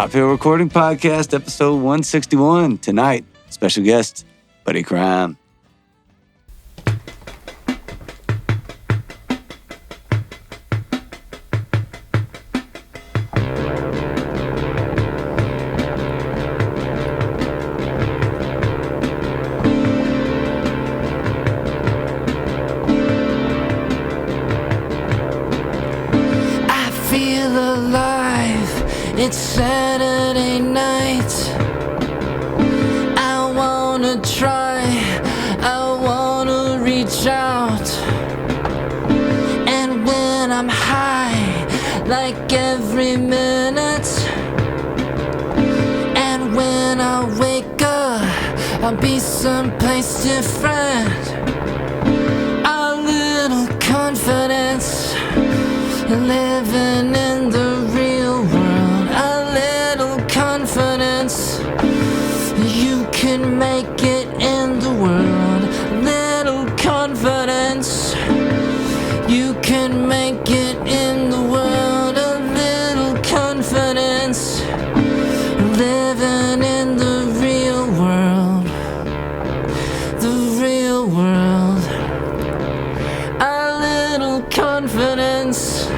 Top Hill Recording Podcast, episode 161. Tonight, special guest, Buddy Crime. It's Saturday night. I wanna try, I wanna reach out. And when I'm high, like every minute. And when I wake up, I'll be someplace different. A little confidence, living in the real world. Confidence, you can make it in the world. Little confidence, you can make it in the world. A little confidence, living in the real world. The real world. A little confidence.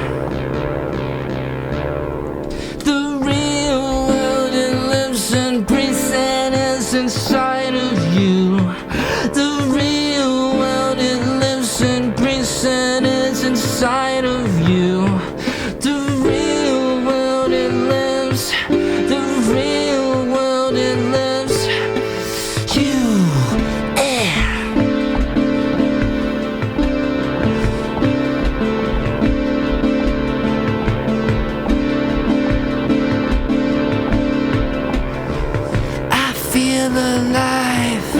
And breathes and is inside of you. The real world, it lives and breathes and is inside of you. The real world, it lives. The real world, it lives. You, alive.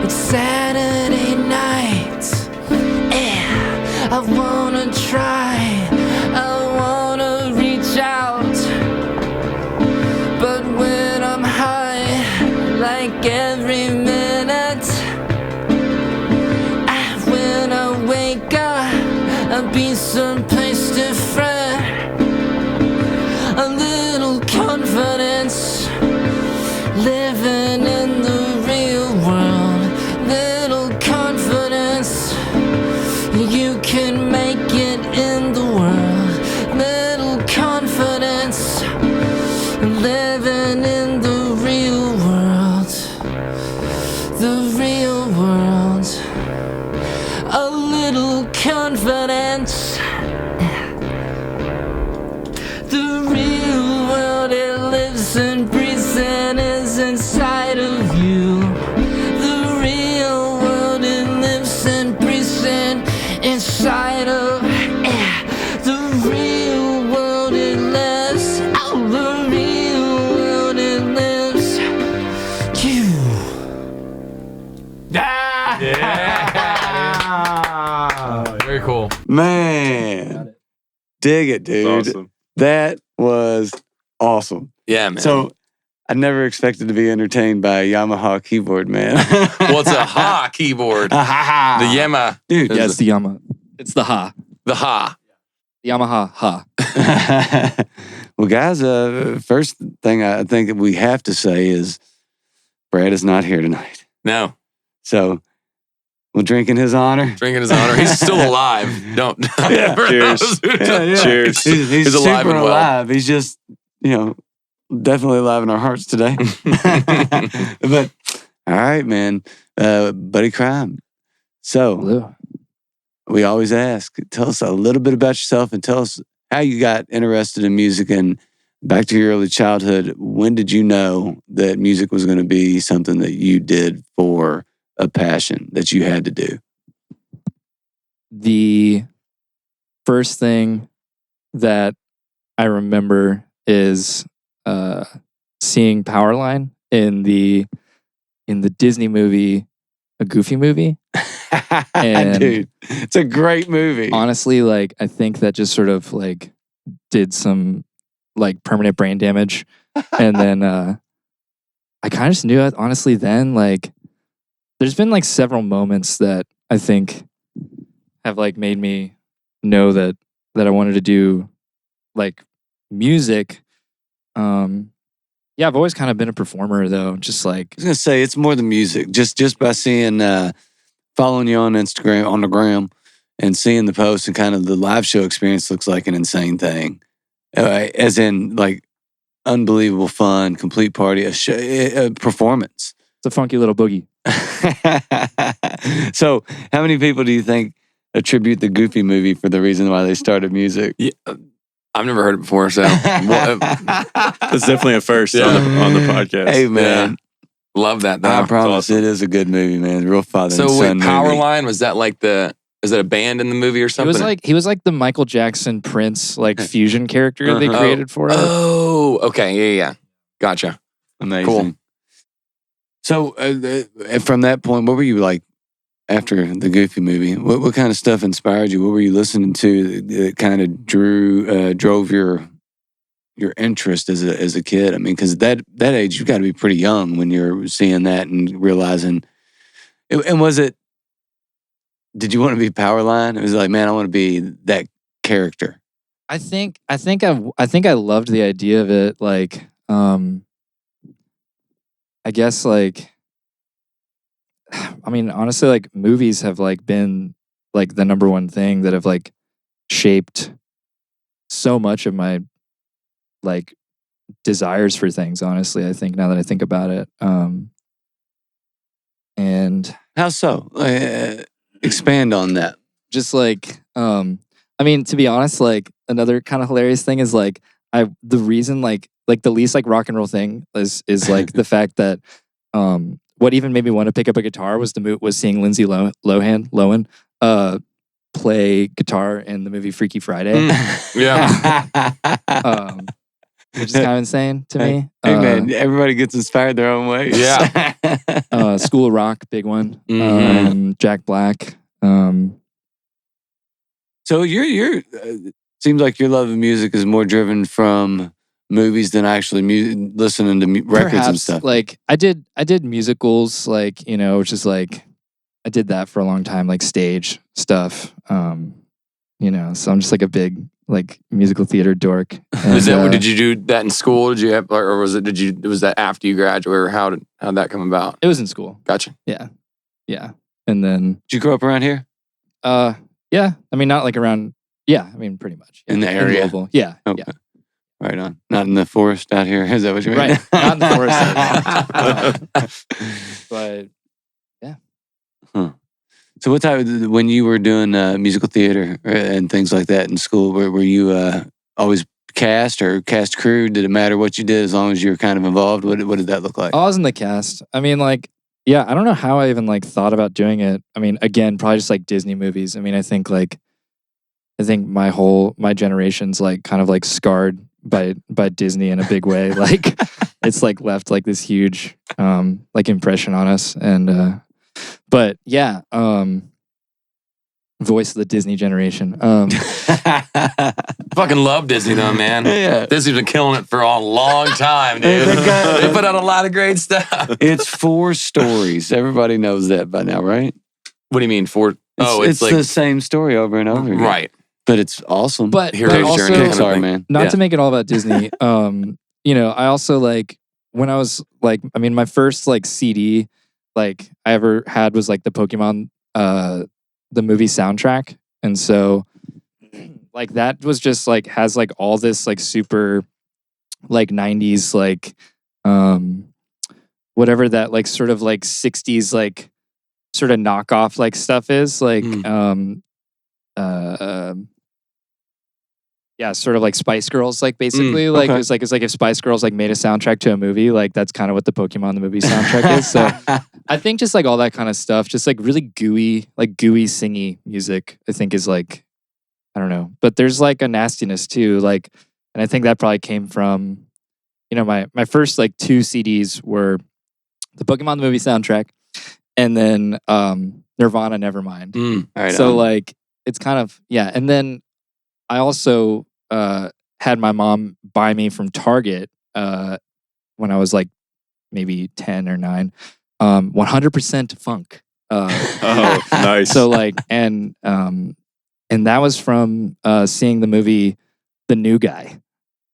It's Saturday night. Yeah, I wanna try, I wanna reach out. But when I'm high, like every minute, when I wake up, I'll be someplace different. A little confidence, living in the real world. Little confidence, you can make it in the world. Little confidence, living in the real world. The real world. A little confidence. The real world, it lives and breathes and is inside of you. The real world, it lives and breathes and inside of. The real world, it lives. Oh, the real world, it lives. You. Yeah. Very cool. Man. Dig it, dude. Awesome. That was awesome. Yeah, man. So, I never expected to be entertained by a Yamaha keyboard, man. Well, it's a Ha keyboard. The Yamaha. Dude, is It's the Yamaha. It's the Ha. the Ha. Yamaha Ha. Well, guys, first thing I think that we have to say is Brad is not here tonight. No. So, we'll drink in his honor. Drink in his honor. He's still alive. Don't. Yeah. Cheers. Cheers. He's alive super and well. alive. He's just, definitely alive in our hearts today. But, all right, man. Buddy Crime. So, Hello. we always ask, tell us a little bit about yourself and tell us how you got interested in music. And back to your early childhood, when did you know that music was going to be something that you did for a passion that you had to do? The first thing that I remember is seeing Powerline in the Disney movie, a Goofy movie. And dude, it's a great movie. Honestly, I think that just sort of did some permanent brain damage. And then I kind of just knew it, honestly, then there's been several moments that I think have made me know that I wanted to do music. Yeah, I've always kind of been a performer though. Just like I was gonna say it's more the music. Just by seeing, following you on Instagram, on the gram, and seeing the post and kind of the live show experience looks like an insane thing. As in, like, unbelievable fun, complete party, a performance. it's a funky little boogie. So, how many people do you think attribute the Goofy movie for the reason why they started music? Yeah, I've never heard it before, so That's definitely a first Yeah. on the podcast. Hey, man. love that though. I promise awesome. it is a good movie, man. Real father So and wait, son movie. Powerline, was that like is that a band in the movie or something? He was like the Michael Jackson Prince like fusion character they Uh-huh. created for it. Oh, okay, yeah. Gotcha. Amazing. Cool. So, from that point, what were you like after the Goofy movie? What kind of stuff inspired you? What were you listening to that kind of drove your interest as a kid? I mean, because that age, you got to be pretty young when you're seeing that and realizing. And was it? Did you want to be Powerline? It was like, man, I want to be that character. I think I loved the idea of it. Like, I guess like, I mean, honestly, like movies have like been like the number one thing that have like shaped so much of my like desires for things. Honestly, I think now that I think about it, and How so? Expand on that. just like I mean, to be honest, like another kind of hilarious thing is like the reason like the least like rock and roll thing is like the fact that what even made me want to pick up a guitar was seeing Lindsay Lohan play guitar in the movie Freaky Friday. Yeah. Which is kind of insane to me. Hey man, everybody gets inspired their own way. Yeah. School of Rock, big one. Mhm. Jack Black. So you're seems like your love of music is more driven from movies than actually listening to records and Perhaps, stuff. like I did musicals, like, you know, which is like I did that for a long time, like stage stuff. You know, so I'm just like a big like musical theater dork. Is that And, did you do that in school? Did you have, or was that after you graduated? Or how'd that come about? It was in school. Gotcha. Yeah. And then Did you grow up around here? yeah. I mean, not like around. Yeah, I mean, pretty much. Yeah. In the area? Louisville. Yeah. Okay. Yeah. Right on. Not in the forest out here. Is that what you mean? Right. Not in the forest. But So what type of, when you were doing musical theater and things like that in school, were you always cast or cast crew? Did it matter what you did as long as you were kind of involved? What did that look like? I was in the cast. I mean, like, yeah, I don't know how I even like thought about doing it. I mean, again, probably just like Disney movies. I mean, I think my generation's like kind of like scarred by Disney in a big way. Like it's like left like this huge like impression on us. And but yeah, voice of the Disney generation. Fucking love Disney though, man. Yeah. Disney's been killing it for a long time, dude. They put out a lot of great stuff. It's 4 stories. Everybody knows that by now, right? What do you mean? It's like the same story over and over again. right. But it's awesome. But Hero's also, Journey kind of Pixar, thing. man. not Yeah. to make it all about Disney. You know, I also like when I was like, I mean, my first like CD like I ever had was like the Pokemon the movie soundtrack. And so like that was just like has like all this like super like 90s like whatever that like sort of like 60s like sort of knockoff like stuff is like yeah, sort of like Spice Girls, like basically, like okay. it's like if Spice Girls like made a soundtrack to a movie, like that's kind of what the Pokemon the movie soundtrack is. So I think just like all that kind of stuff, just like really gooey, singy music, I think is like, I don't know, but there's like a nastiness too, like, and I think that probably came from, you know, my first like 2 CDs were the Pokemon the movie soundtrack, and then Nirvana Nevermind. Right So on. like it's kind of and then I also had my mom buy me from Target when I was like maybe 10 or 9, 100% funk. Oh, nice. So like and that was from seeing the movie The New Guy.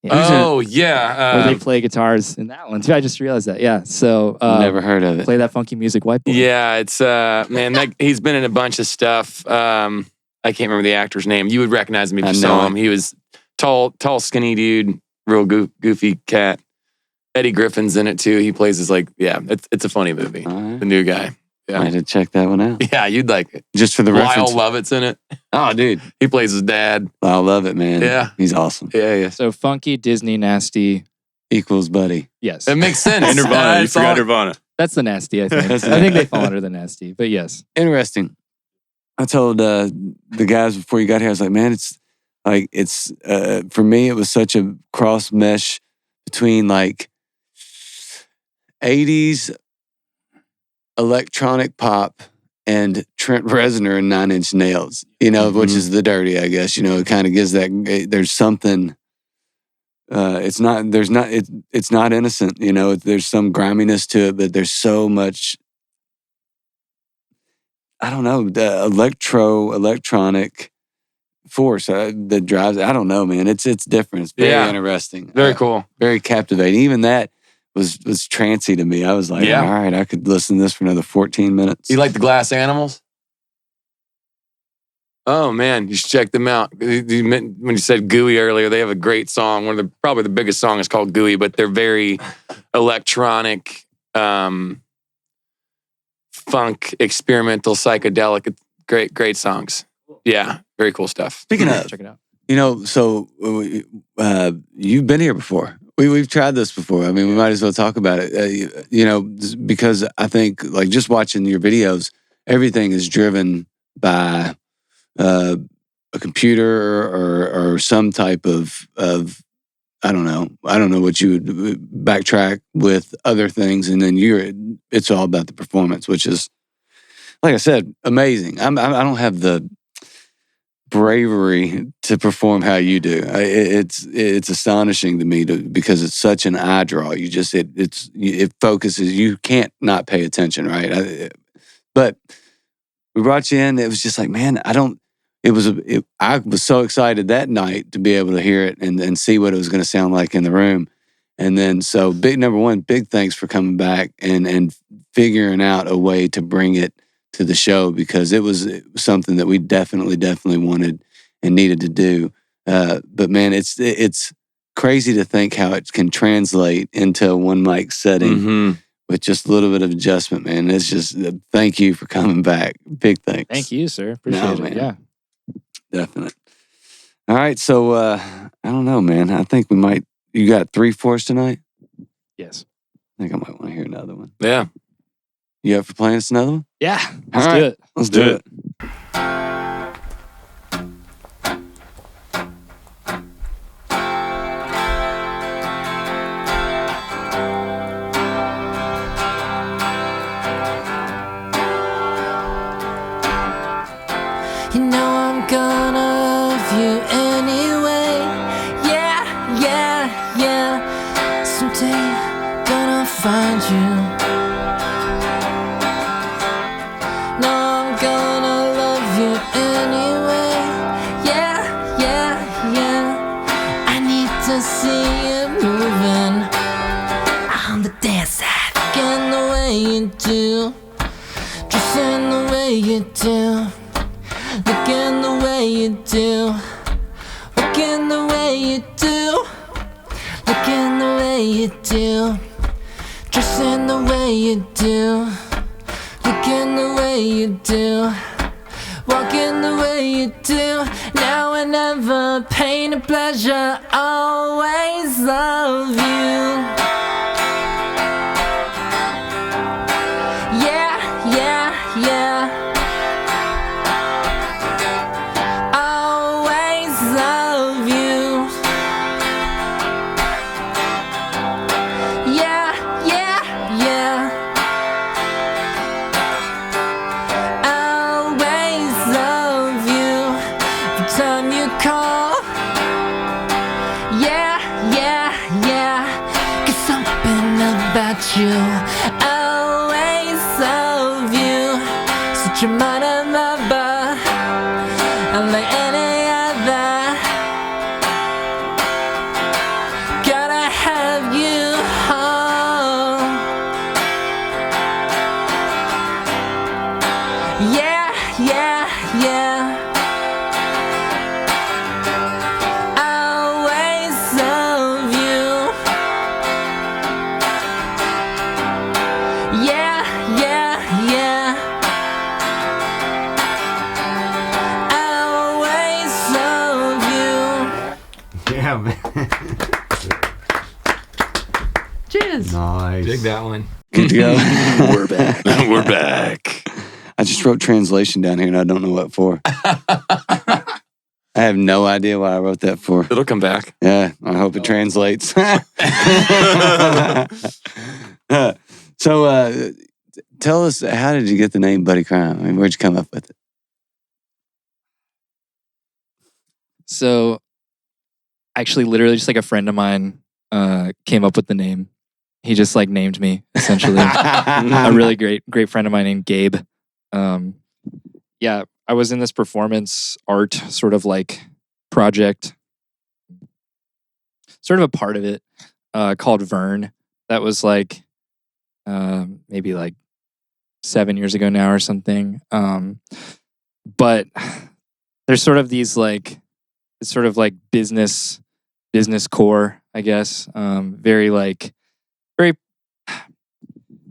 Oh, yeah. Where they play guitars in that one too. I just realized that. Yeah. So Never heard of it. Play That Funky Music, White Boy. Yeah, it's man, he's been in a bunch of stuff. I can't remember the actor's name. You would recognize him if you saw him. He was tall, skinny dude, real goofy cat. Eddie Griffin's in it too. He plays as it's a funny movie. Right. The new guy. Yeah. I had to check that one out. Yeah, you'd like it. Just for the reference. Lyle Lovett's in it. Oh, dude. He plays his dad. I love it, man. Yeah. He's awesome. Yeah. So funky, Disney, nasty. Equals Buddy. Yes. It makes sense. And Nirvana. You forgot Nirvana. That's the nasty, I think. I think they fall under the nasty, but yes. Interesting. I told the guys before you got here, I was like, man, for me, it was such a cross mesh between like 80s electronic pop and Trent Reznor and Nine Inch Nails, which is the dirty, I guess. It kind of gives that, there's something, it's not innocent, there's some griminess to it, but there's so much, I don't know, the electronic force that drives it. I don't know, man. It's different. It's very interesting. Very cool. Very captivating. Even that was trancy to me. I was like, all right, I could listen to this for another 14 minutes. You like the Glass Animals? Oh man, you should check them out. When you said Gooey earlier, they have a great song. Probably the biggest song is called Gooey, but they're very electronic, funk, experimental, psychedelic. Great songs. Yeah, very cool stuff. Speaking of, check it out. So you've been here before. We've tried this before. I mean, we might as well talk about it. Because I think like just watching your videos, everything is driven by a computer or some type of I don't know what you would backtrack with other things, and then it's all about the performance, which is, like I said, amazing. I don't have the bravery to perform how you do. It's astonishing to me because it's such an eye draw. You just it focuses. You can't not pay attention, right? But we brought you in. It was just like, man, I was so excited that night to be able to hear it and see what it was going to sound like in the room. And then so number one, big thanks for coming back and figuring out a way to bring it to the show, because it was something that we definitely wanted and needed to do. But man, it's crazy to think how it can translate into a one mic setting with just a little bit of adjustment, man. It's just, thank you for coming back. Big thanks. Thank you, sir. Appreciate it. Man. Yeah. Definite. All right. So, I don't know, man. I think you got 3 for us tonight? Yes. I think I might want to hear another one. Yeah. You up for playing us another one? Yeah. All Let's right. do it. Let's do it. You know I'm gonna love you anyway. Yeah. Someday gonna find you. No, I'm gonna love you anyway. Yeah. I need to see you moving on the dance side. Looking the way you do, dressing the way you do. Looking the way you do, walking the way you do, looking the way you do, dressing the way you do, looking the way you do, walking the way you do. Now and never, pain and pleasure, always love you. Yeah. You always love you, such a modern lover, unlike any other. Cheers. Nice. Dig that one. Good to go. We're back. We're back. I just wrote translation down here and I don't know what for. I have no idea why I wrote that for. It'll come back. Yeah, I hope it translates. So, tell us, how did you get the name Buddy Crime? I mean, where'd you come up with it? So, actually, literally, just like a friend of mine came up with the name. He just like named me essentially. A really great friend of mine named Gabe. Yeah, I was in this performance art sort of like project, sort of a part of it, called Vern. That was like maybe like 7 years ago now or something. But there's sort of these like, it's sort of like business core, I guess. Very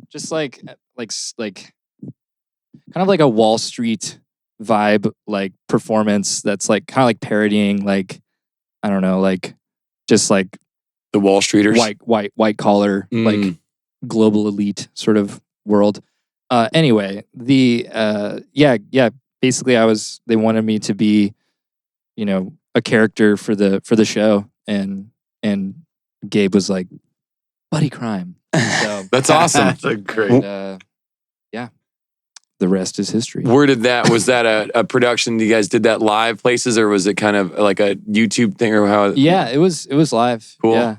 just like kind of like a Wall Street vibe, like performance that's like kind of like parodying, like, I don't know, like just like The Wall Streeters. white collar, like global elite sort of world. Anyway, basically they wanted me to be, you know, a character for the show, and Gabe was like, Buddy Crime. So That's awesome. That's a great. and, the rest is history. Where did that, was that a production? You guys did that live places, or was it kind of like a YouTube thing, or how? Yeah, it was live. Cool. Yeah.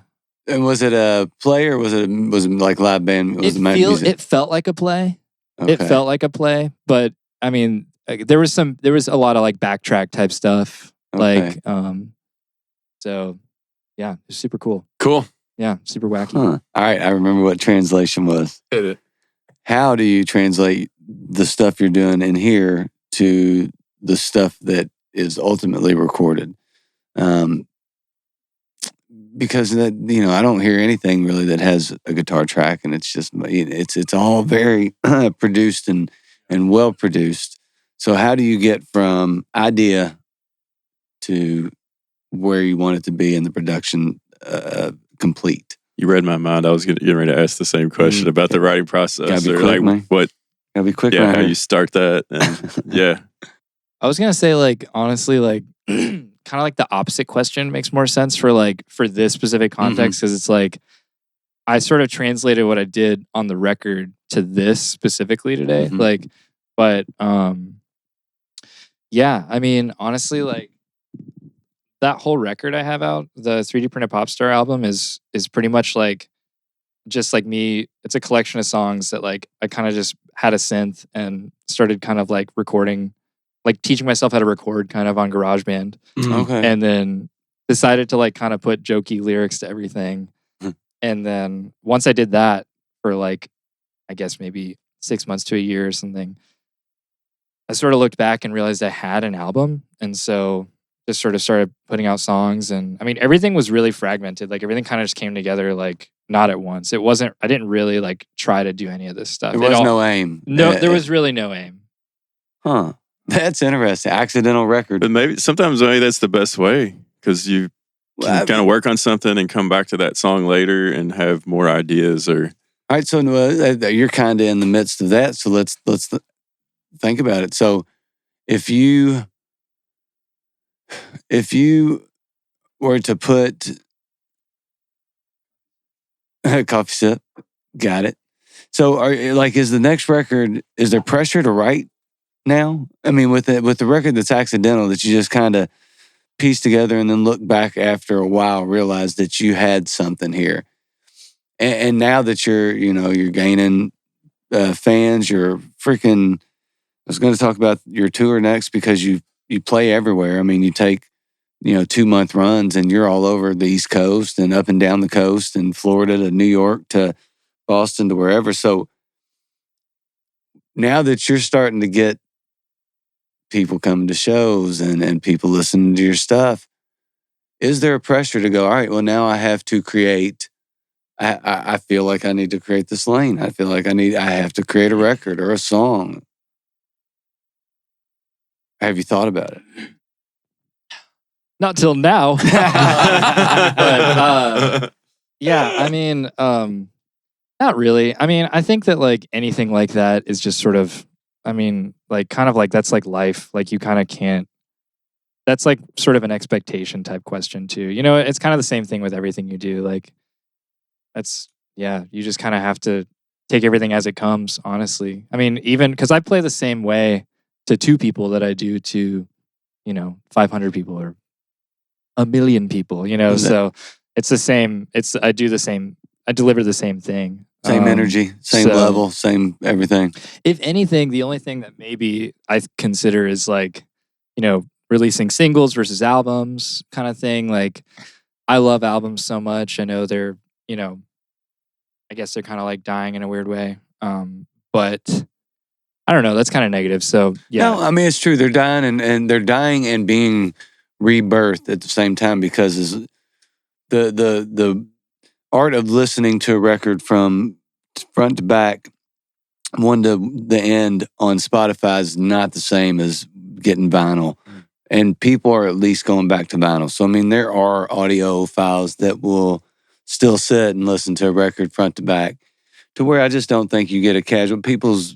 And was it a play or was it like live band? It felt like a play. Okay. It felt like a play, but I mean, there was a lot of like backtrack type stuff. Okay. Like, so yeah, it's super cool. Cool. Yeah, super wacky. Huh. All right, I remember what translation was. Hit it. How do you translate the stuff you're doing in here to the stuff that is ultimately recorded? Because that, you know, I don't hear anything really that has a guitar track, and it's just it's all very produced and well produced. So how do you get from idea to where you want it to be in the production complete? You read my mind. I was getting ready to ask the same question about the writing process. Gotta be Or quick, like man. what? Gotta be quick. Yeah, right how here. you start that? And yeah, I was gonna say, like, honestly, like kind of like the opposite question makes more sense for this specific context, because it's like I sort of translated what I did on the record to this specifically today. Mhm. Like, but yeah, I mean, honestly, like that whole record I have out, the 3D Printed Pop Star album, is pretty much like just like me. It's a collection of songs that like I kind of just had a synth and started kind of like recording, like teaching myself how to record kind of on GarageBand. Okay. And then decided to like kind of put jokey lyrics to everything. Mhm. And then once I did that for like, I guess maybe 6 months to a year or something, I sort of looked back and realized I had an album. And so just sort of started putting out songs. And I mean, everything was really fragmented. Like everything kind of just came together, like not at once. I didn't really like try to do any of this stuff. There was no aim. No, there was really no aim. Huh. That's interesting. Accidental record. but sometimes that's the best way, because you can kind of work on something and come back to that song later and have more ideas. Or All right, so you're kind of in the midst of that. So let's think about it. So if you were to put coffee sip, got it. So is the next record? Is there pressure to write now? I mean, with the record that's accidental, that you just kind of piece together and then look back after a while, realize that you had something here. And now that you're gaining fans, you're freaking. I was going to talk about your tour next, because you play everywhere. I mean, you take 2-month runs and you're all over the East Coast and up and down the coast, and Florida to New York to Boston to wherever. So now that you're starting to get people coming to shows and people listening to your stuff, is there a pressure to go, all right, well, now I have to create. I feel like I need to create this lane. I feel like I have to create a record or a song. Have you thought about it? Not till now. But, yeah, I mean, not really. I mean, I think that like anything like that is just sort of, I mean, like kind of like that's like life. Like you kind of can't. That's like sort of an expectation type question too. You know, it's kind of the same thing with everything you do. Like that's yeah, you just kind of have to take everything as it comes. Honestly, I mean, even because I play the same way to 2 people that I do to, 500 people or a million people. So it's the same. I do the same. I deliver the same thing. Same energy, same level, same everything. If anything, the only thing that maybe I consider is like, releasing singles versus albums kind of thing. Like, I love albums so much. I know they're, I guess they're kind of like dying in a weird way. But I don't know. That's kind of negative. So yeah. No, I mean it's true. They're dying and they're dying and being rebirthed at the same time because the art of listening to a record from front to back, one to the end on Spotify is not the same as getting vinyl. And people are at least going back to vinyl. So, I mean, there are audio files that will still sit and listen to a record front to back to where I just don't think you get a casual. People's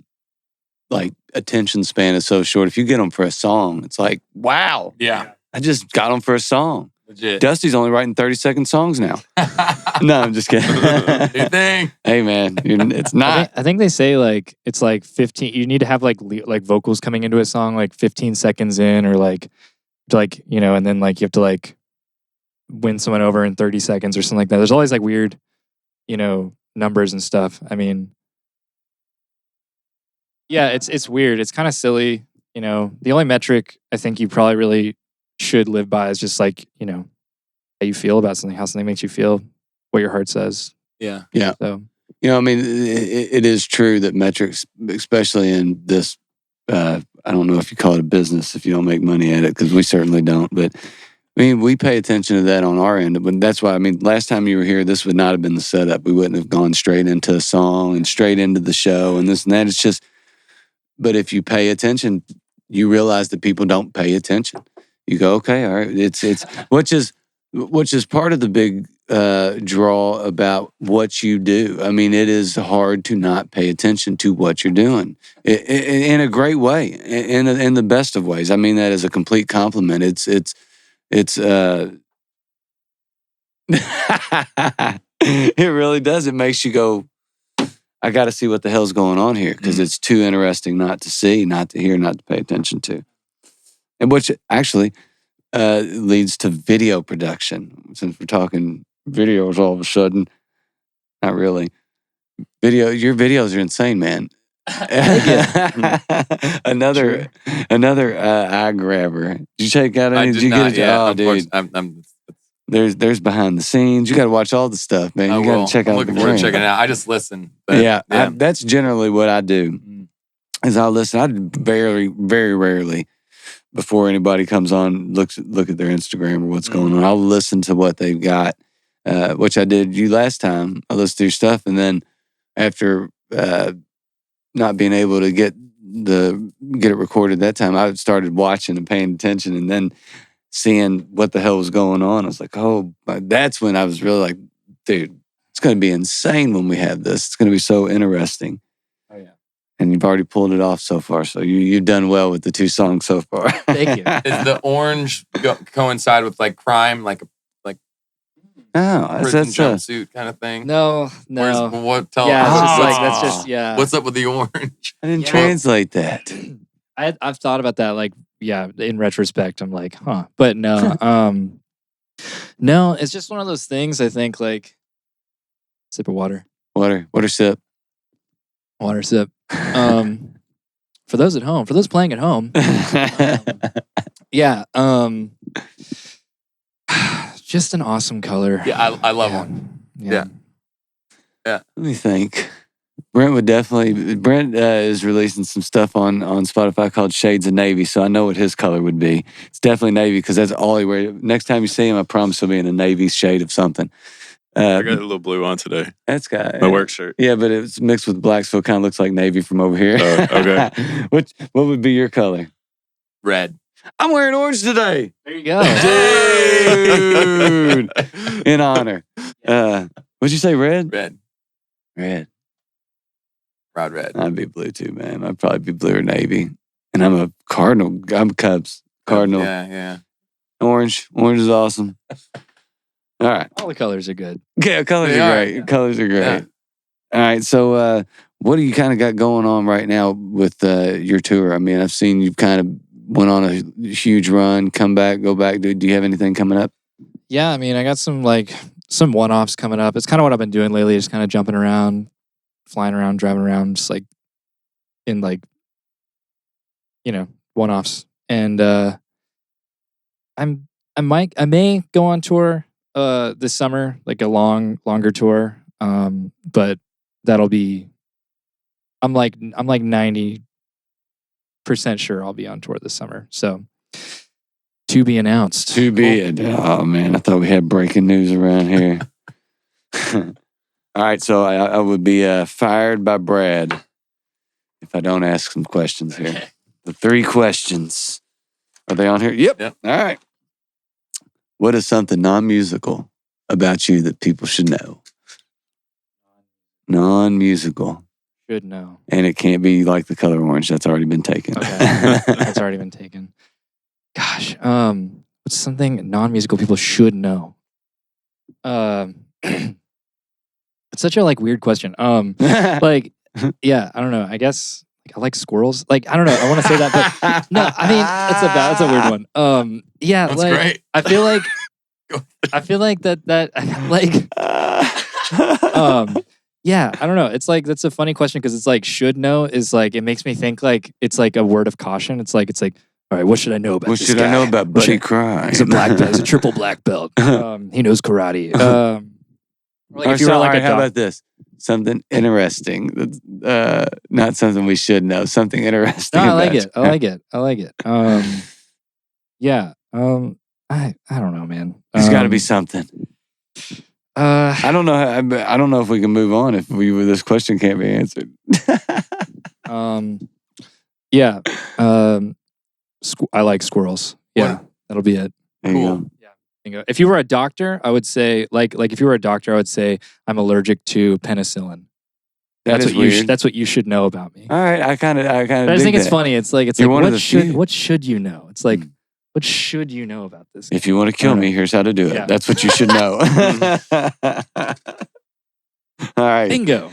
like attention span is so short. If you get them for a song, it's like, wow. Yeah. I just got them for a song. Legit. Dusty's only writing 30-second songs now. No, I'm just kidding. You think? Hey, man, it's not. I think they say like it's like 15. You need to have like vocals coming into a song like 15 seconds in, or like and then like you have to like win someone over in 30 seconds or something like that. There's always like weird, numbers and stuff. I mean, yeah, it's weird. It's kind of silly. The only metric I think you probably really should live by is just like, how you feel about something, how something makes you feel, what your heart says. Yeah. Yeah. So, I mean, it is true that metrics, especially in this, I don't know if you call it a business if you don't make money at it, because we certainly don't. But I mean, we pay attention to that on our end. But that's why, I mean, last time you were here, this would not have been the setup. We wouldn't have gone straight into a song and straight into the show and this and that. It's just, but if you pay attention, you realize that people don't pay attention. You go, okay, all right. It's which is part of the big draw about what you do. I mean, it is hard to not pay attention to what you're doing in a great way, in the best of ways. I mean that as a complete compliment. It really does. It makes you go, I got to see what the hell's going on here, because it's too interesting not to see, not to hear, not to pay attention to. And which actually leads to video production. Since we're talking videos all of a sudden, not really. Your videos are insane, man. Another eye grabber. Did you check out any? I did not yet. Oh, dude. There's behind the scenes. You got to watch all the stuff, man. You got to check out. I'm looking forward to checking it out. I just listen. But, that's generally what I do. Is I listen. I very, very rarely, before anybody comes on, look at their Instagram or what's going on. I'll listen to what they've got, which I did you last time. I listened to your stuff, and then after not being able to get it recorded that time, I started watching and paying attention, and then seeing what the hell was going on. I was like, oh, that's when I was really like, dude, it's going to be insane when we have this. It's going to be so interesting. Oh, yeah. And you've already pulled it off so far. So you've done well with the 2 songs so far. Thank you. Is the orange coincide with like crime, like prison jumpsuit kind of thing? No. What? Tell yeah, us. it's just like that's just What's up with the orange? I didn't translate that. I've thought about that. Like, yeah, in retrospect, I'm like, huh. But no, no, it's just one of those things. I think like sip of water. Water sip. Water sip. For those at home, for those playing at home, yeah. Just an awesome color. Yeah, I love one. Yeah. Let me think. Brent is releasing some stuff on Spotify called Shades of Navy, so I know what his color would be. It's definitely navy, because that's all he wears. Next time you see him, I promise he'll be in a navy shade of something. I got a little blue on today. That's got my work shirt. Yeah, but it's mixed with black, so it kind of looks like navy from over here. Okay. What would be your color? Red. I'm wearing orange today. There you go. Dude. In honor. What'd you say, red? Red. Red. Rod red. I'd be blue too, man. I'd probably be blue or navy. And I'm a Cardinal. I'm Cubs. Cardinal. Yeah. Orange. Orange is awesome. All right. All the colors are good. Yeah, colors They are are, great. yeah. Colors are great. Yeah. All right. So what do you kind of got going on right now with your tour? I mean, I've seen you've kind of went on a huge run, come back, go back. Do you have anything coming up? Yeah, I mean, I got some one-offs coming up. It's kind of what I've been doing lately, just kind of jumping around, flying around, driving around, just like in like, one-offs. And I may go on tour this summer, like a longer tour. But that'll be I'm like 90% sure I'll be on tour this summer. So to be announced. Oh man, I thought we had breaking news around here. All right, so I would be fired by Brad if I don't ask some questions here. Okay. The 3 questions. Are they on here? Yep. Yep. All right. What is something non-musical about you that people should know? Non-musical. Should know. And it can't be like the color orange. That's already been taken. Okay. That's already been taken. Gosh, what's something non-musical people should know? It's such a weird question. Like, yeah, I don't know. I guess I like squirrels. Like, I don't know. I want to say that, but no. I mean, that's a weird one. Yeah, That's like great. I feel like that yeah, I don't know. It's like that's a funny question because it's like should know is like it makes me think like it's like a word of caution. It's like all right, what should I know about What this should guy? I know about What Buddy should- Cry? He's a black belt. He's a triple black belt. He knows karate. Or like if you were All like right, a how doc- about this? Something interesting. That's not something we should know. Something interesting. No, I like about it. you. I like it. Yeah. I don't know, man. There's got to be something. Uh, I don't know. I don't know if we can move on if this question can't be answered. yeah. I like squirrels. Yeah, that'll be it. There you Cool. go. Bingo. If you were a doctor, I would say like if you were a doctor, I would say I'm allergic to penicillin. That That's is what you. weird. That's what you should know about me. All right, I kind of. But I just think it's funny. It's like You're one of the few. what should you know? It's like what should you know about this? If you want to kill I don't me, here's how to do it. Yeah. That's what you should know. All right. Bingo.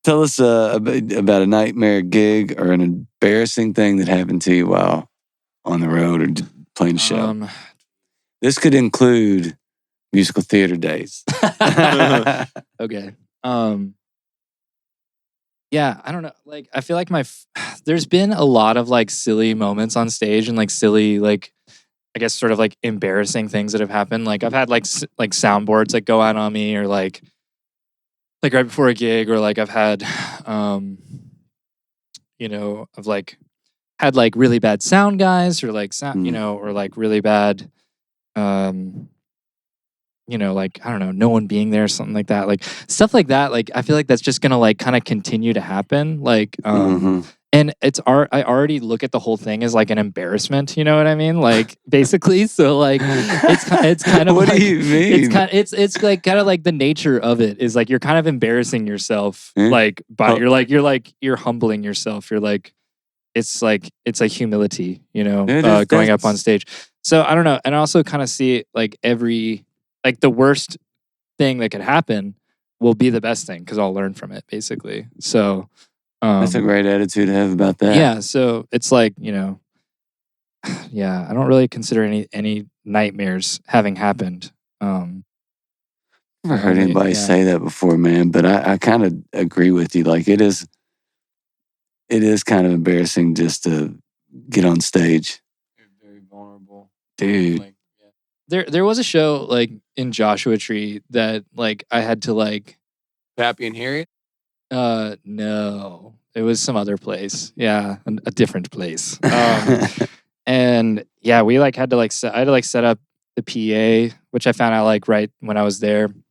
Tell us about a nightmare gig or an embarrassing thing that happened to you while on the road or playing a show. This could include musical theater days. Okay. Yeah, I don't know. Like, I feel like there's been a lot of like silly moments on stage and like silly, like, I guess sort of like embarrassing things that have happened. Like I've had like soundboards that go out on me or like right before a gig or like I've had, I've like had like really bad sound guys or like sound, or like really bad, like, I don't know, no one being there or something like that. Like stuff like that. Like, I feel like that's just gonna like kind of continue to happen. Like, and I already look at the whole thing as like an embarrassment. You know what I mean? Like basically. So like, it's kind of What like, do you mean? It's like kind of like the nature of it is like, you're kind of embarrassing yourself. Eh? Like, you're humbling yourself. You're like, it's a humility, going up on stage. So I don't know. And I also kind of see like the worst thing that could happen will be the best thing because I'll learn from it, basically. So that's a great attitude to have about that. yeah. So it's like, yeah, I don't really consider any nightmares having happened. I've never heard anybody say that before, man. But I kind of agree with you. Like it is kind of embarrassing just to get on stage. You're very vulnerable. Dude. Like, There was a show like in Joshua Tree that like I had to like Pappy and Harriet? no. It was some other place. Yeah, a different place. And yeah, we like had to like I had to like set up the PA, which I found out like right when I was there. And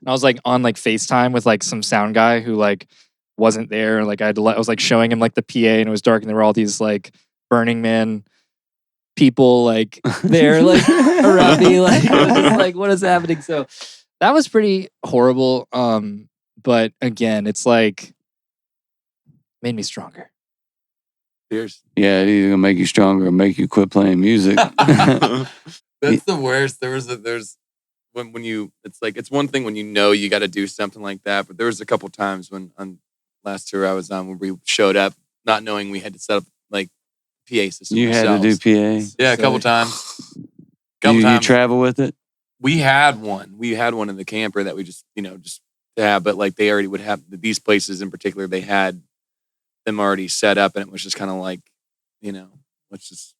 I was like on like FaceTime with like some sound guy who like wasn't there. Like I was like showing him like the PA and it was dark and there were all these like Burning Man people like there like around me, like I was just like, what is happening? So that was pretty horrible. But again, it's like made me stronger. Cheers. Yeah, it's either gonna make you stronger or make you quit playing music. That's the worst. There's when you, it's like, it's one thing when you know you got to do something like that, but there was a couple times when on last tour I was on where we showed up not knowing we had to set up like PA system. You had to do PA. Yeah, a couple times. You travel with it? We had one. We had one in the camper that we just have, but like they already would have these places in particular. They had them already set up, and it was just kind of like, let's just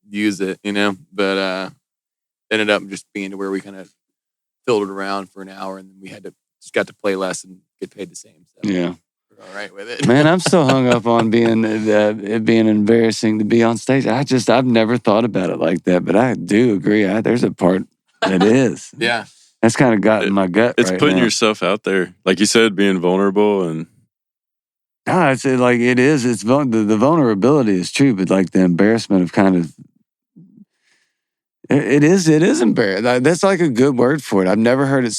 use it, But ended up just being to where we kind of filled it around for an hour, and then we just got to play less and get paid the same. So yeah, we're all right with it. Man, I'm so hung up on it being embarrassing to be on stage. I've never thought about it like that, but I do agree. There's a part that is. Yeah, that's kind of got in my gut. It's putting yourself out there, like you said, being vulnerable and. No, it's like it is. It's the vulnerability is true, but like the embarrassment of kind of it is embarrassing. That's like a good word for it. I've never heard it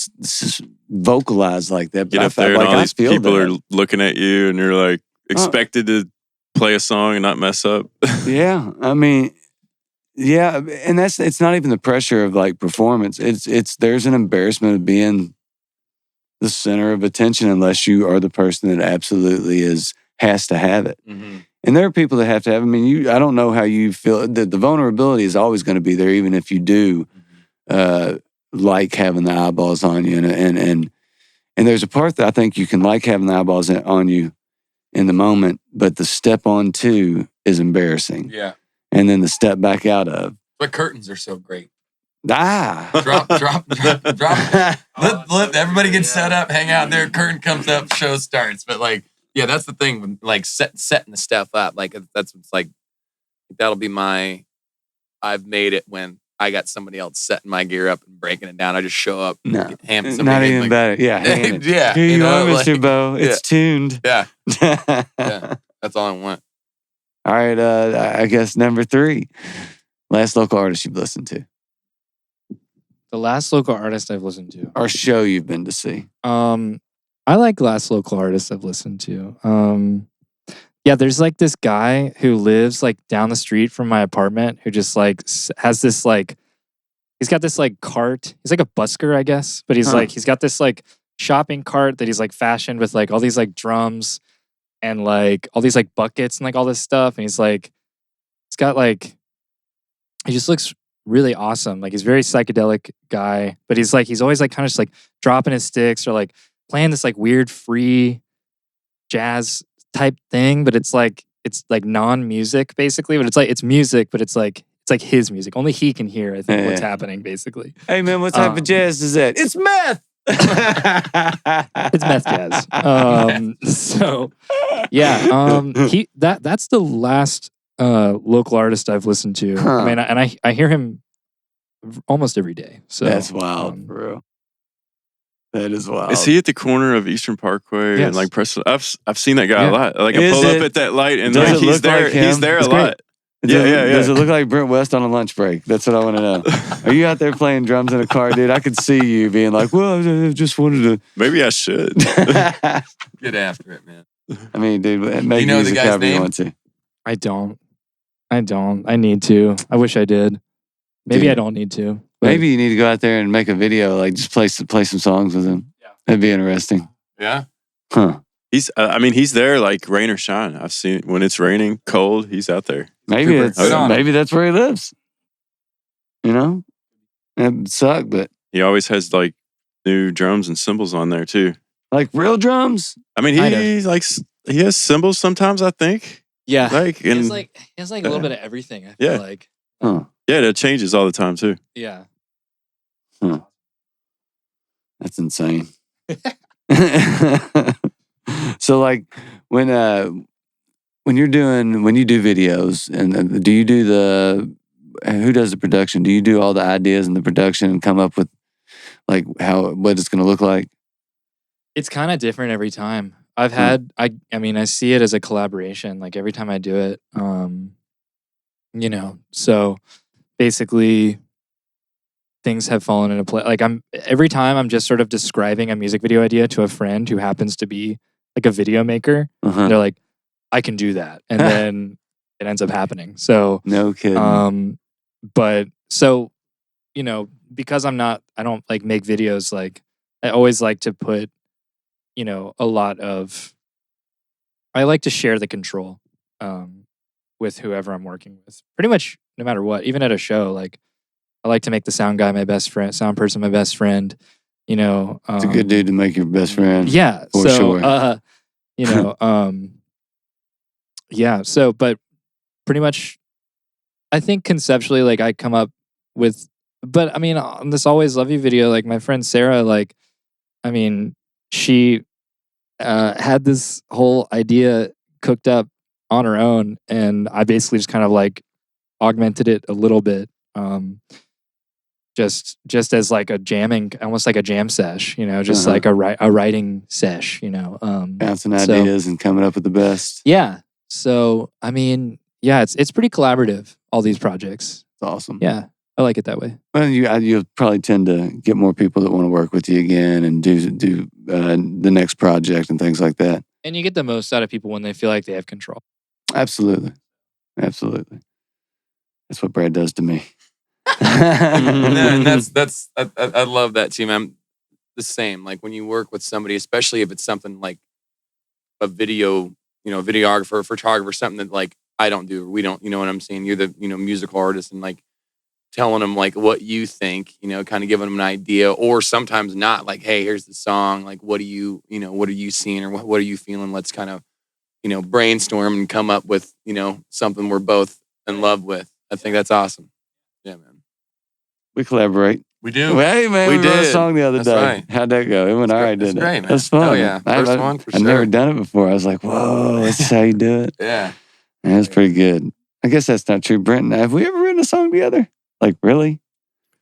vocalized like that. But get up there and all these people are looking at you, and you're like expected to play a song and not mess up. Yeah, I mean, yeah, and it's not even the pressure of like performance. It's there's an embarrassment of being the center of attention unless you are the person that absolutely has to have it. Mm-hmm. And there are people that have to have. I mean, I don't know how you feel. The vulnerability is always going to be there, even if you do like having the eyeballs on you. And there's a part that I think you can like having the eyeballs on you in the moment, but the step on to is embarrassing. Yeah. And then the step back out of. But curtains are so great. Drop. Let everybody get set up, hang out there. Curtain comes up, show starts. But like, yeah, that's the thing. When like setting the stuff up, like that's what's like. That'll be I've made it when I got somebody else setting my gear up and breaking it down. I just show up. No, not even better. Yeah, yeah. Here you are, Mr. Bo. It's tuned. Yeah, yeah. That's all I want. All right. I guess number 3, last local artist you've listened to. The last local artist I've listened to. Or show you've been to see. I like last local artists I've listened to. Yeah, there's like this guy who lives like down the street from my apartment who just like has this like, he's got this like cart. He's like a busker, I guess. But he's got this like shopping cart that he's like fashioned with like all these like drums and like all these like buckets and like all this stuff. And he's got like, he just looks really awesome. Like he's a very psychedelic guy, but he's always like kind of just like dropping his sticks or like playing this like weird free jazz type thing, but it's like non-music basically, but it's music, but it's like his music. Only he can hear, I think, what's happening basically. Hey man, what type of jazz is that? It's meth. It's meth jazz. So yeah, that's the last local artist I've listened to. I mean, and I hear him almost every day. So that's wild, bro. That is wild. Is he at the corner of Eastern Parkway yes. and like Preston? I've seen that guy a lot. Like I pull up at that light and like he's there. Like he's there a lot. Yeah. Does it look like Brent West on a lunch break? That's what I want to know. Are you out there playing drums in a car, dude? I could see you being like, well, I just wanted to. Maybe I should. Get after it, man. I mean, dude, make music however you want to. I don't. I need to. I wish I did. Maybe I don't need to. Maybe you need to go out there and make a video, like just play some songs with him. Yeah. That'd be interesting. Yeah. Huh. He's there like rain or shine. I've seen when it's raining, cold, he's out there. Maybe that's where he lives. You know? It'd suck, but he always has like new drums and cymbals on there too. Like real drums? I mean, he has cymbals sometimes, I think. Yeah. Like he has like a little bit of everything, I feel like. Huh. Yeah, it changes all the time too. Yeah. Huh. That's insane. So like when you do videos and do you do who does the production? Do you do all the ideas and the production and come up with like what it's going to look like? It's kind of different every time. I've had I see it as a collaboration. Like every time I do it, so basically things have fallen into place. Like every time I'm just sort of describing a music video idea to a friend who happens to be like a video maker. They're like, I can do that. And then it ends up happening. So no kidding. But so, because I don't like make videos, like I always like to put, I like to share the control with whoever I'm working with. Pretty much no matter what, even at a show, like I like to make the sound guy my best friend, sound person my best friend. It's a good dude to make your best friend. Yeah. For sure. Yeah. So, but pretty much, I think conceptually, like I come up with, but I mean, on this Always Love You video, like my friend Sarah, like, I mean, she had this whole idea cooked up on her own, and I basically just kind of like augmented it a little bit, just as like a jamming, almost like a jam sesh, just like a writing sesh, bouncing ideas and coming up with the best. Yeah. So I mean, yeah, it's pretty collaborative. All these projects. It's awesome. Yeah, I like it that way. Well, you'll probably tend to get more people that want to work with you again and do the next project and things like that. And you get the most out of people when they feel like they have control. Absolutely. That's what Brad does to me. And I love that too, man. The same. Like when you work with somebody, especially if it's something like a video, videographer, photographer, something that like I don't do, or we don't, you know what I'm saying? You're the, musical artist, and like telling them like what you think, kind of giving them an idea, or sometimes not, like, hey, here's the song. Like, what are you seeing, or what are you feeling? Let's kind of, brainstorm and come up with, something we're both in love with. I think that's awesome. Yeah, man. We collaborate. We do. Well, hey, man, we wrote a song the other day. Right. How'd that go? It went all right, didn't it? Great, man. That's fun. Oh, yeah. First one, for sure. I've never done it before. I was like, whoa, that's how you do it. Yeah. Man, that's pretty good. I guess that's not true. Brent, have we ever written a song together? Like, really?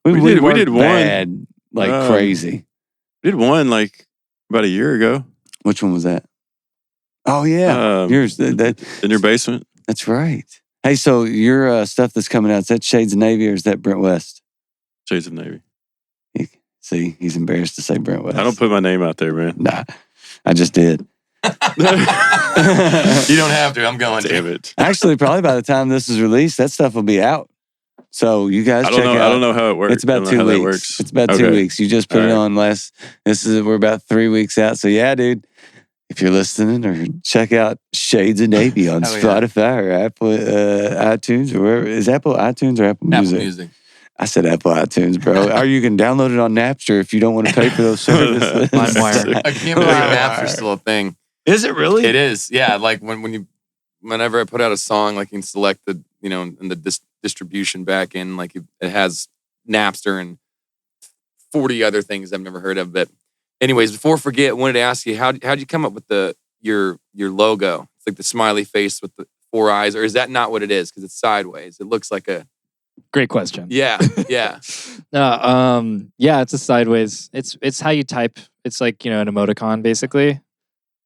We did one. Bad, like crazy. We did one like about a year ago. Which one was that? Oh, yeah. Yours. In your basement. That's right. Hey, so your stuff that's coming out, is that Shades of Navy or is that Brent West? Shades of Navy. See, he's embarrassed to say Brent West. I don't put my name out there, man. Nah, I just did. You don't have to. I'm going. Damn it. Actually, probably by the time this is released, that stuff will be out. So you guys check it out. I don't know how it works. It's about 2 weeks. It's about 2 weeks. You just put it on we're about 3 weeks out. So yeah, dude, if you're listening, or check out Shades of Navy on Spotify or Apple iTunes, or wherever. Is Apple iTunes or Apple Music? Apple Music. I said Apple iTunes, bro. Or you can download it on Napster if you don't want to pay for those services. LimeWire. I can't believe Napster's still a thing. Is it really? It is. Yeah. Like whenever I put out a song, like you can select the, and the distribution back in, like it has Napster and 40 other things I've never heard of. But anyways, before I forget, I wanted to ask you, how'd you come up with your logo? It's like the smiley face with the 4 eyes, or is that not what it is? Because it's sideways. It looks like a... Great question. Yeah, yeah. Yeah, it's a sideways. It's how you type. It's like, an emoticon, basically.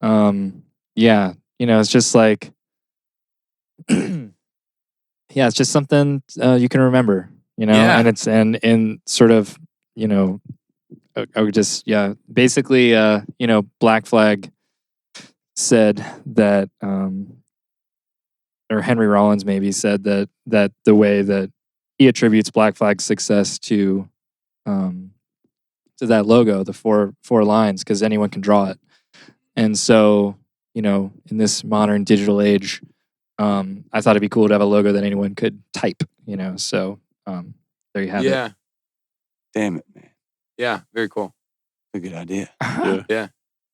Yeah, it's just like... yeah, it's just something you can remember, and it's and sort of, I would just, basically, Black Flag said that, or Henry Rollins maybe said that the way that he attributes Black Flag's success to that logo, the four lines, because anyone can draw it. And so, in this modern digital age, I thought it'd be cool to have a logo that anyone could type, so there you have it. Yeah. Damn it, man. Yeah, very cool. It's a good idea. Yeah.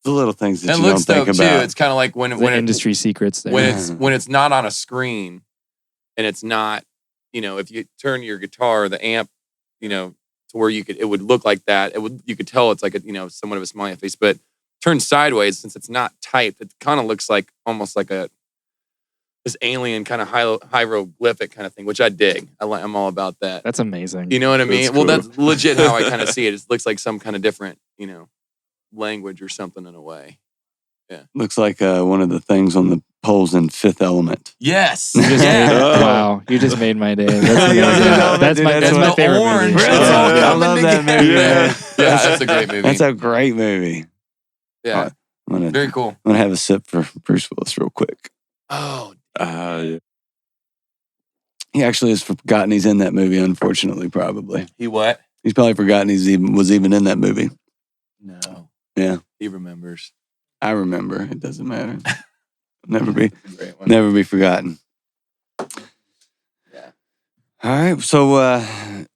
The little things that it you don't looks think dope about. too. It's kind of like when industry secrets there. when it's not on a screen, and it's not, if you turn your guitar, the amp, to where it would look like that. You could tell it's like a, somewhat of a smiley face, but turned sideways, since it's not typed, it kind of looks like almost like this alien kind of hieroglyphic kind of thing, which I dig. I'm all about that. That's amazing. You know what I mean? That's Well, cool. that's legit how I kind of see it. It looks like some kind of different, language or something in a way. Looks like one of the things on Poles in Fifth Element. Yes. Wow, you just made my day. That's my favorite orange. movie. I love that movie. Yeah, that's a great movie. That's a great movie. Yeah, very cool. I'm gonna have a sip for Bruce Willis real quick. Oh, He actually has forgotten he's in that movie. Unfortunately, probably he what? he's probably forgotten was even in that movie. No. Yeah, He remembers. I remember. It doesn't matter. Never be forgotten. Yeah. All right. So,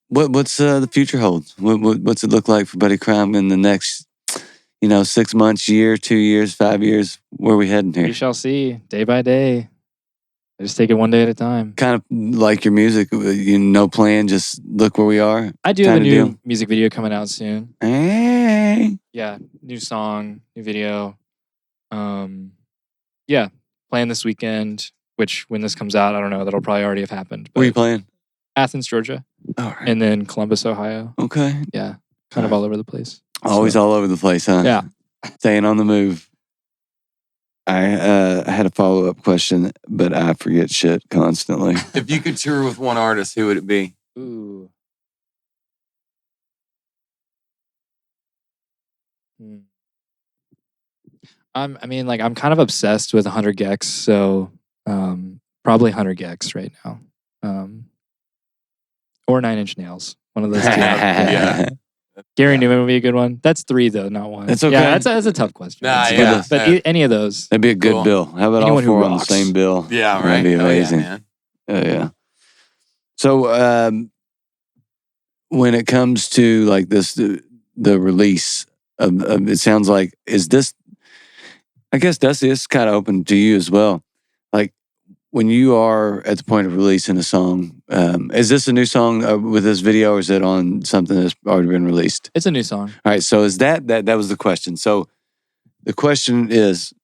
what's the future hold? What's it look like for Buddy Crime in the next, 6 months, year, 2 years, 5 years? Where are we heading here? We shall see, day by day. I just take it one day at a time. Kind of like your music, no plan, just look where we are. I do have a new music video coming out soon. Hey. Yeah, new song, new video. Yeah, playing this weekend, which when this comes out, I don't know, that'll probably already have happened. Where are you playing? Athens, Georgia. All right. And then Columbus, Ohio. Okay. Yeah, kind of all over the place. Always all over the place, huh? Yeah. Staying on the move. I had a follow-up question, but I forget shit constantly. If you could tour with one artist, who would it be? Ooh. I'm kind of obsessed with 100 Gex, so probably 100 Gex right now. Or 9 Inch Nails. One of those two. Yeah. Gary Newman would be a good one. That's 3 though, not 1. That's okay. Yeah, that's a tough question. Nah, But yeah. any of those. That'd be a good Cool. bill. How about Anyone all who 4 on the rocks. same bill? Yeah, right. That'd be amazing. Oh, yeah, man. Yeah. So, when it comes to like this, the release of it sounds like, is this, I guess Dusty, it's kind of open to you as well. Like when you are at the point of releasing a song, is this a new song with this video or is it on something that's already been released? It's a new song. All right. So is that was the question. So the question is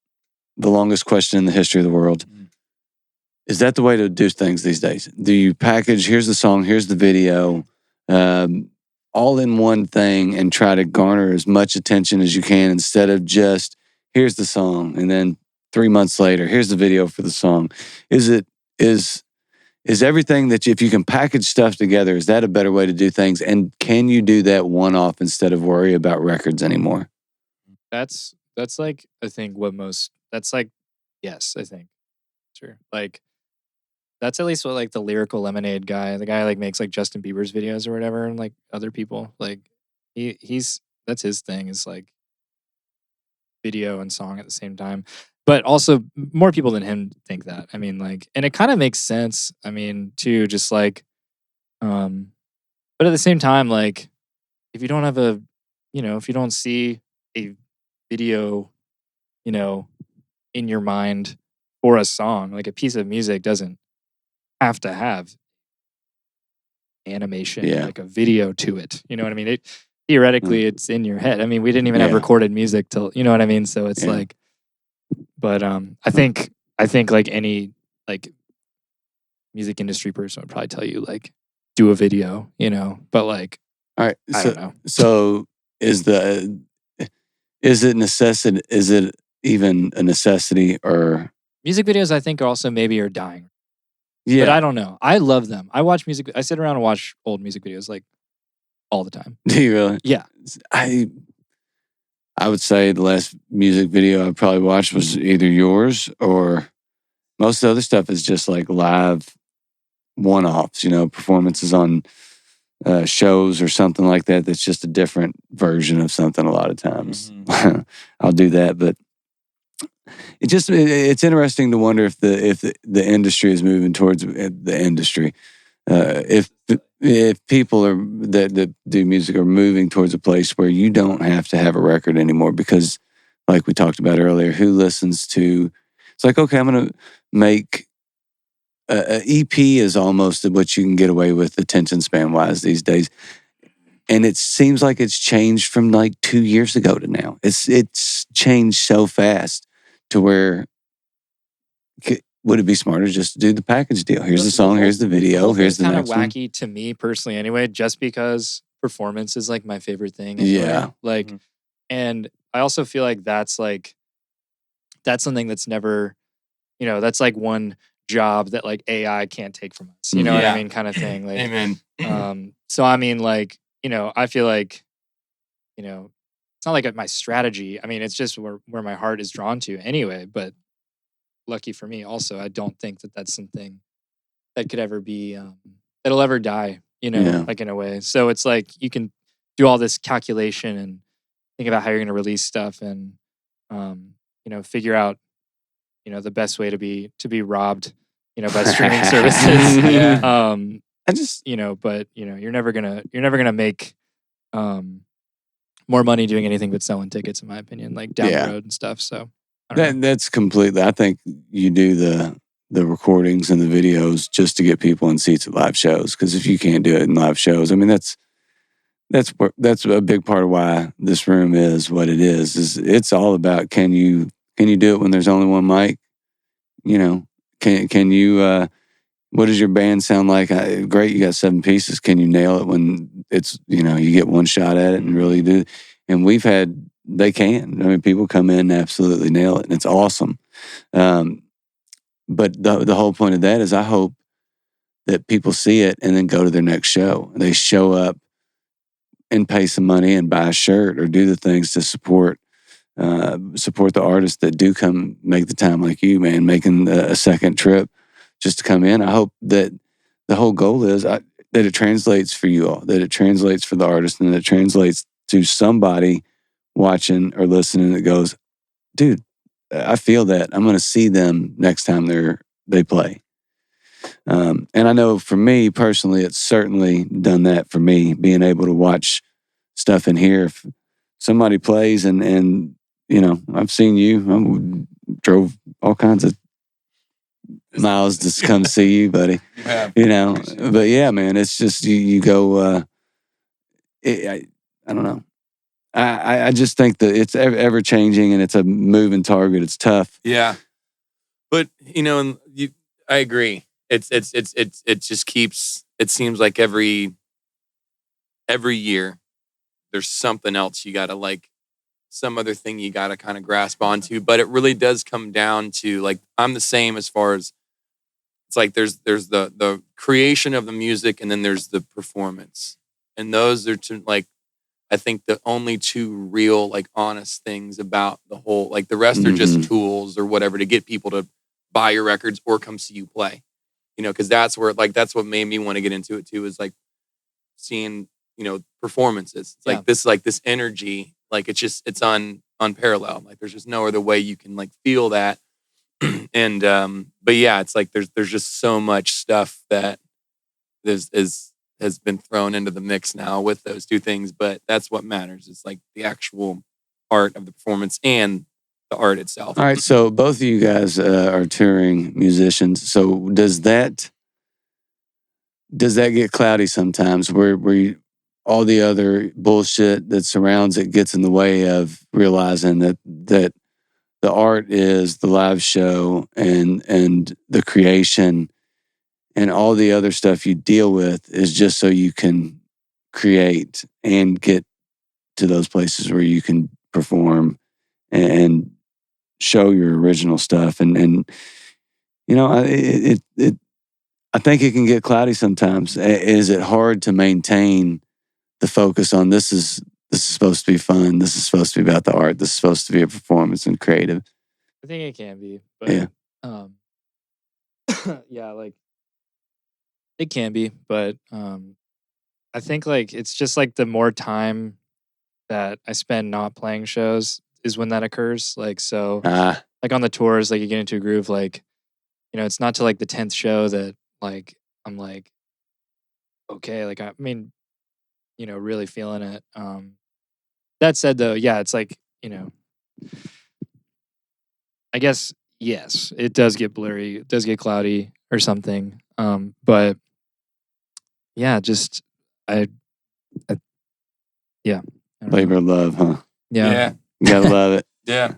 the longest question in the history of the world. Is that the way to do things these days? Do you package, here's the song, here's the video, all in one thing and try to garner as much attention as you can instead of just, here's the song, and then 3 months later, here's the video for the song? Is everything that if you can package stuff together, is that a better way to do things? And can you do that one-off instead of worry about records anymore? That's like, I think yes, I think. Sure. Like, that's at least what like the Lyrical Lemonade guy, the guy like makes like Justin Bieber's videos or whatever, and like other people, like that's his thing, is like video and song at the same time. But also more people than him think that. I mean, like, and it kind of makes sense. I mean, too, just like, but at the same time, like, if you don't have if you don't see a video, in your mind for a song, like a piece of music doesn't have to have animation, like a video to it. You know what I mean? Theoretically, it's in your head. I mean, we didn't even have recorded music till, you know what I mean? So it's like, but I think like any like music industry person would probably tell you like do a video, but like, all right, I don't know. So is it necessity? Is it even a necessity or music videos? I think also maybe are dying. Yeah, but I don't know. I love them. I watch music. I sit around and watch old music videos like all the time. Do you really? Yeah. I would say the last music video I probably watched was either yours or most of the other stuff is just like live one-offs, performances on shows or something like that. That's just a different version of something a lot of times. Mm-hmm. I'll do that, but it's interesting to wonder if the industry is moving towards the industry. If people that do music are moving towards a place where you don't have to have a record anymore, because like we talked about earlier, who listens to, it's like, okay, I'm going to make a EP is almost what you can get away with attention span wise these days. And it seems like it's changed from like 2 years ago to now. It's changed so fast to where would it be smarter just to do the package deal? Here's the song, here's the video, here's the next one. It's kind of wacky to me personally anyway, just because performance is like my favorite thing. Anyway. Yeah. Like, and I also feel like that's something that's never that's like one job that like AI can't take from us. You know what I Yeah. mean? Kind of thing. Like, Amen. so I mean, like, I feel like, it's not like my strategy. I mean, it's just where my heart is drawn to anyway. But lucky for me, also, I don't think that that's something that could ever be that'll ever die. Yeah. Like in a way. So it's like you can do all this calculation and think about how you're going to release stuff and figure out the best way to be robbed by streaming services. Yeah. I just but you're never gonna make more money doing anything but selling tickets, in my opinion, like down the road and stuff. So I don't know. that's completely. I think you do the recordings and the videos just to get people in seats at live shows, because if you can't do it in live shows, I mean that's a big part of why this room is what it is. Is it's all about can you do it when there's only one mic? Can you what does your band sound like? Great, you got 7 pieces. Can you nail it when it's you get one shot at it and really do? And they can. I mean, people come in and absolutely nail it, and it's awesome. But the whole point of that is I hope that people see it and then go to their next show. They show up and pay some money and buy a shirt or do the things to support the artists that do come make the time, like you, man, making a second trip just to come in. I hope that the whole goal is that it translates for you all, that it translates for the artist, and that it translates to somebody watching or listening that goes, dude, I feel that. I'm going to see them next time they play. And I know for me personally, it's certainly done that for me, being able to watch stuff in here. If somebody plays and I've seen you. I drove all kinds of miles to come see you, buddy. Yeah. But yeah, man, it's just you go. I don't know. I just think that it's ever changing and it's a moving target. It's tough. Yeah, but I agree. It just keeps. It seems like every year there's something else you gotta like. Some other thing you got to kind of grasp onto, but it really does come down to like, I'm the same as far as it's like, there's the creation of the music and then there's the performance. And those are like, I think the only two real, like honest things about the whole, like the rest are just tools or whatever to get people to buy your records or come see you play, cause that's where that's what made me want to get into it too, is like seeing, performances. It's like this energy. Like it's unparalleled. Like there's just no other way you can like feel that. And but yeah, it's like there's just so much stuff that has been thrown into the mix now with those two things. But that's what matters. It's like the actual art of the performance and the art itself. All right, so both of you guys are touring musicians. So does that get cloudy sometimes where you, all the other bullshit that surrounds it gets in the way of realizing that the art is the live show and the creation and all the other stuff you deal with is just so you can create and get to those places where you can perform and show your original stuff. And I think it can get cloudy sometimes. Is it hard to maintain the focus on this is supposed to be fun. This is supposed to be about the art. This is supposed to be a performance and creative. I think it can be, but yeah, like it can be, but I think like it's just like the more time that I spend not playing shows is when that occurs. Like so, like on the tours, like you get into a groove. Like it's not till like the 10th show that like I'm like, okay, like I mean. Really feeling it. That said, though, yeah, it's like, I guess, yes, it does get blurry. It does get cloudy or something. But yeah, just, yeah. Labor of love, huh? Yeah. You gotta love it. Yeah.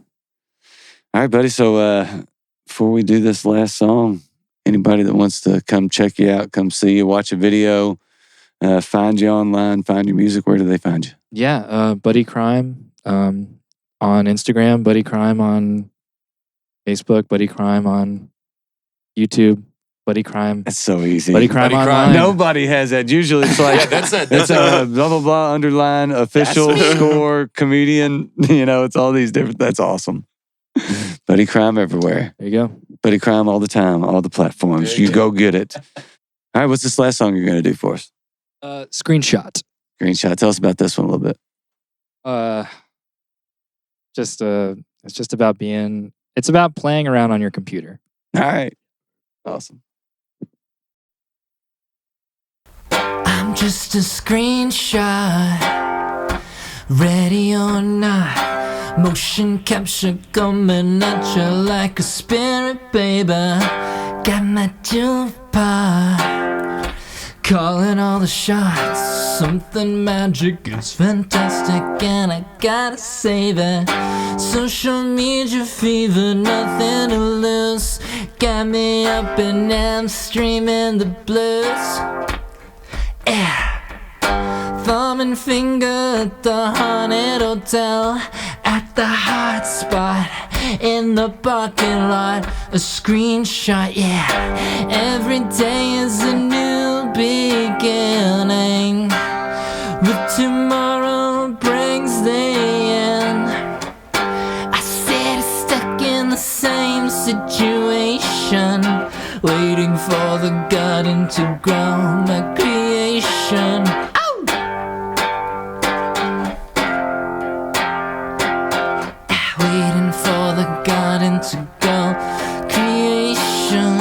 All right, buddy. So before we do this last song, anybody that wants to come check you out, come see you, watch a video, find you online, find your music, where do they find you? Yeah, Buddy Crime on Instagram, Buddy Crime on Facebook, Buddy Crime on YouTube, Buddy Crime. That's so easy. Buddy Crime Buddy online. Crime. Nobody has that. Usually it's like, that's it's a blah, blah, blah, underline, official, score, comedian. You know, it's all these different. That's awesome. Buddy Crime everywhere. There you go. Buddy Crime all the time, all the platforms. You go get it. All right, what's this last song you're going to do for us? Screenshot. Screenshot. Tell us about this one a little bit. It's just about it's about playing around on your computer. All right. Awesome. I'm just a screenshot, ready or not. Motion capture coming at you like a spirit, baby. Got my jukebox, calling all the shots. Something magic, it's fantastic, and I gotta save it. Social media fever, nothing to lose. Got me up and I'm streaming the blues. Yeah. Thumb and finger at the haunted hotel, at the hot spot in the parking lot. A screenshot, yeah. Every day is a new beginning, but tomorrow brings the end. I said stuck in the same situation, waiting for the garden to grow my creation. Waiting for the garden to go creation.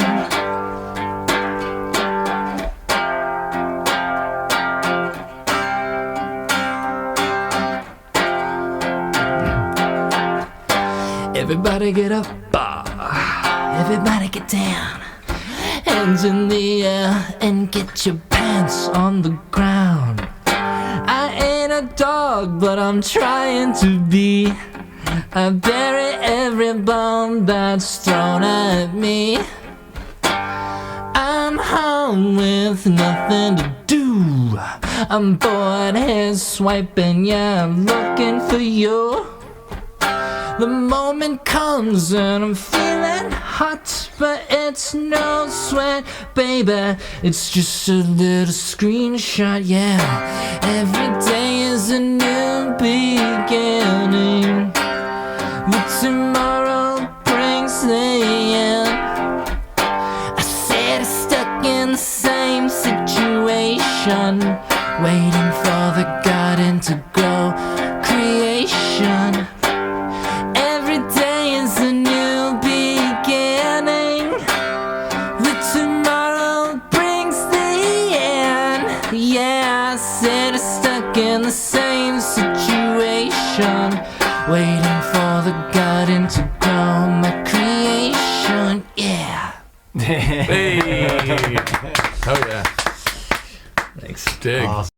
Everybody get up, everybody get down. Hands in the air and get your pants on the ground. I ain't a dog, but I'm trying to be. I bury every bone that's thrown at me. I'm home with nothing to do. I'm bored, head swiping, yeah, I'm looking for you. The moment comes and I'm feeling hot, but it's no sweat, baby. It's just a little screenshot, yeah. Every day is a new beginning, but tomorrow brings the end. I said I'm stuck in the same situation, waiting for the garden to grow creation. Every day is a new beginning, but tomorrow brings the end. Yeah, I said I'm stuck in the same situation, waiting for the garden to grow my creation. Yeah. Hey. Oh yeah. Thanks. Dig. Awesome.